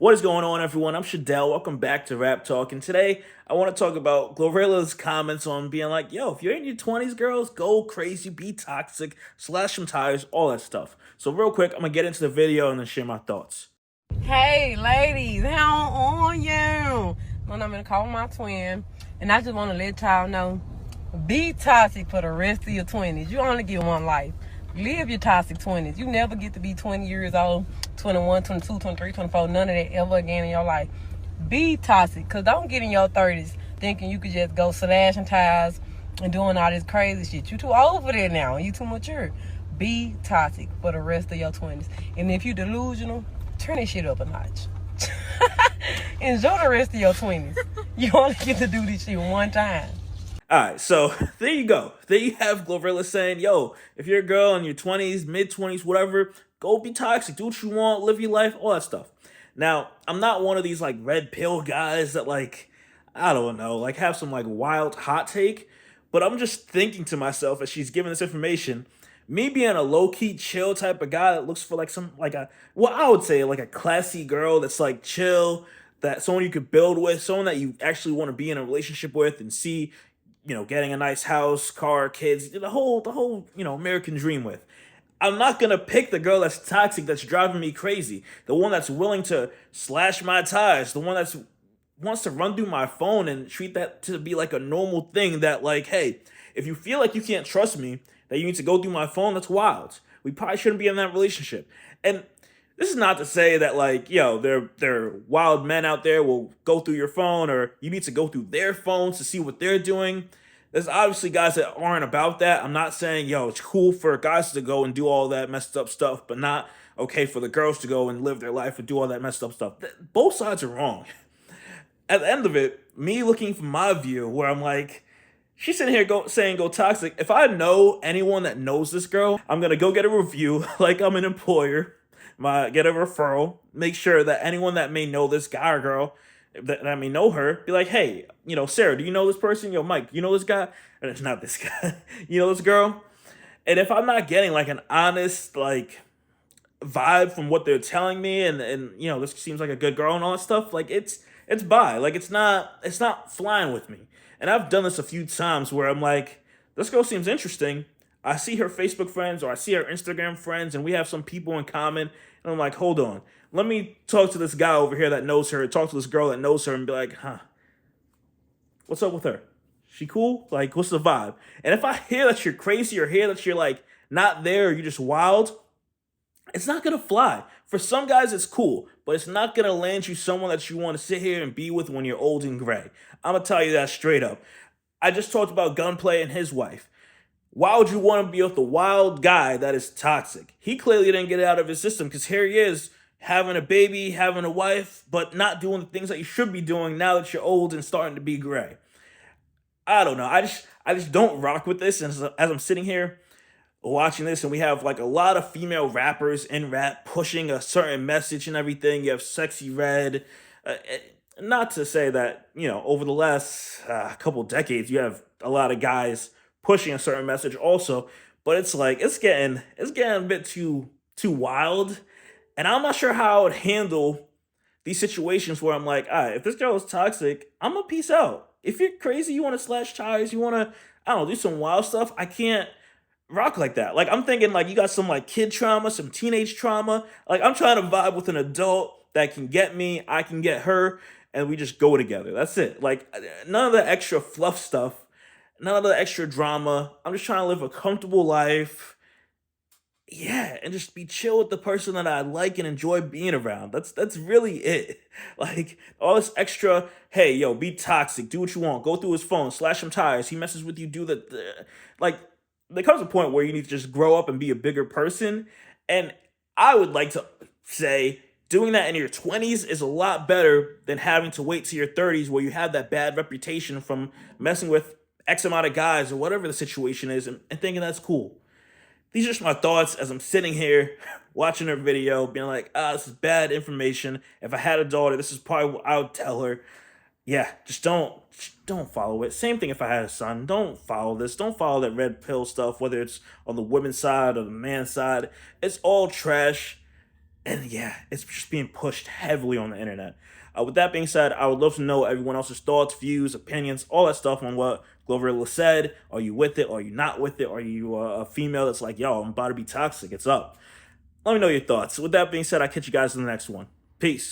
What is going on, everyone? I'm Shadell. Welcome back to Rap Talk. And today, I want to talk about GloRilla's comments on being like, yo, if you're in your 20s, girls, go crazy, be toxic, slash some tires, all that stuff. So, real quick, I'm going to get into the video and then share my thoughts. Hey, ladies, how are you? When I'm gonna call my twin, and I just want to let y'all know, be toxic for the rest of your 20s. You only get one life. Live your toxic 20s. You never get to be 20 years old, 21, 22, 23, 24, none of that ever again in your life. Be toxic, because don't get in your 30s thinking you could just go slashing tires and doing all this crazy shit. You too old for that now. You too mature. Be toxic for the rest of your 20s. And if you delusional, turn this shit up a notch. Enjoy the rest of your 20s. You only get to do this shit one time. All right, so there you go. There you have GloRilla saying, yo, if you're a girl in your 20s, mid 20s, whatever, go be toxic, do what you want, live your life, all that stuff. Now, I'm not one of these like red pill guys that like, I don't know, like have some like wild hot take, but I'm just thinking to myself as she's giving this information, me being a low key chill type of guy that looks for like some like a well, I would say like a classy girl that's like chill, that someone you could build with, someone that you actually want to be in a relationship with and see, getting a nice house, car, kids, the whole, American dream with. I'm not gonna pick the girl that's toxic, that's driving me crazy, the one that's willing to slash my tires, the one that's wants to run through my phone and treat that to be like a normal thing. That like, hey, if you feel like you can't trust me, that you need to go through my phone, that's wild. We probably shouldn't be in that relationship. And this is not to say that like, they're wild men out there will go through your phone or you need to go through their phones to see what they're doing. There's obviously guys that aren't about that. I'm not saying, it's cool for guys to go and do all that messed up stuff, but not okay for the girls to go and live their life and do all that messed up stuff. Both sides are wrong. At the end of it, me looking from my view, where I'm like, she's sitting here saying go toxic. If I know anyone that knows this girl, I'm gonna go get a review like I'm an employer, get a referral, make sure that anyone that may know this guy or girl that may know her, be like, hey, Sarah, do you know this person? Yo, Mike, you know this guy? And it's not this guy. You know this girl? And if I'm not getting like an honest like vibe from what they're telling me, and this seems like a good girl and all that stuff, like it's bye. Like it's not flying with me. And I've done this a few times where I'm like, this girl seems interesting. I see her Facebook friends or I see her Instagram friends, and we have some people in common. And I'm like, hold on, let me talk to this guy over here that knows her, talk to this girl that knows her, and be like, huh, what's up with her? She cool? Like, what's the vibe? And if I hear that you're crazy or hear that you're like not there, or you're just wild, it's not gonna fly. For some guys, it's cool, but it's not gonna land you someone that you want to sit here and be with when you're old and gray. I'm gonna tell you that straight up. I just talked about Gunplay and his wife. Why would you want to be with a wild guy that is toxic? He clearly didn't get it out of his system because here he is having a baby, having a wife, but not doing the things that you should be doing now that you're old and starting to be gray. I don't know. I just don't rock with this. And as I'm sitting here watching this, and we have like a lot of female rappers in rap pushing a certain message and everything. You have Sexy Red. Not to say that over the last couple decades you have a lot of guys pushing a certain message also, but it's like it's getting a bit too wild, and I'm not sure how I would handle these situations where I'm like, all right, if this girl is toxic, I'm gonna peace out. If you're crazy, you want to slash tires, you want to, I don't know, do some wild stuff, I can't rock like that. Like I'm thinking like you got some like kid trauma, some teenage trauma. Like I'm trying to vibe with an adult that can get me, I can get her, and we just go together. That's it. Like none of the extra fluff stuff, none of the extra drama. I'm just trying to live a comfortable life. Yeah, and just be chill with the person that I like and enjoy being around. That's really it. Like all this extra, hey, yo, be toxic, do what you want, go through his phone, slash some tires, he messes with you, do like there comes a point where you need to just grow up and be a bigger person. And I would like to say doing that in your 20s is a lot better than having to wait to your 30s where you have that bad reputation from messing with X amount of guys or whatever the situation is, and thinking that's cool. These are just my thoughts as I'm sitting here watching her video, being like, this is bad information. If I had a daughter, this is probably what I would tell her. Yeah, just don't follow it. Same thing if I had a son. Don't follow this. Don't follow that red pill stuff, whether it's on the women's side or the man's side. It's all trash. And yeah, it's just being pushed heavily on the internet. With that being said, I would love to know everyone else's thoughts, views, opinions, all that stuff on what GloRilla said. Are you with it? Are you not with it? Are you a female that's like, yo, I'm about to be toxic? It's up. Let me know your thoughts. With that being said, I'll catch you guys in the next one. Peace.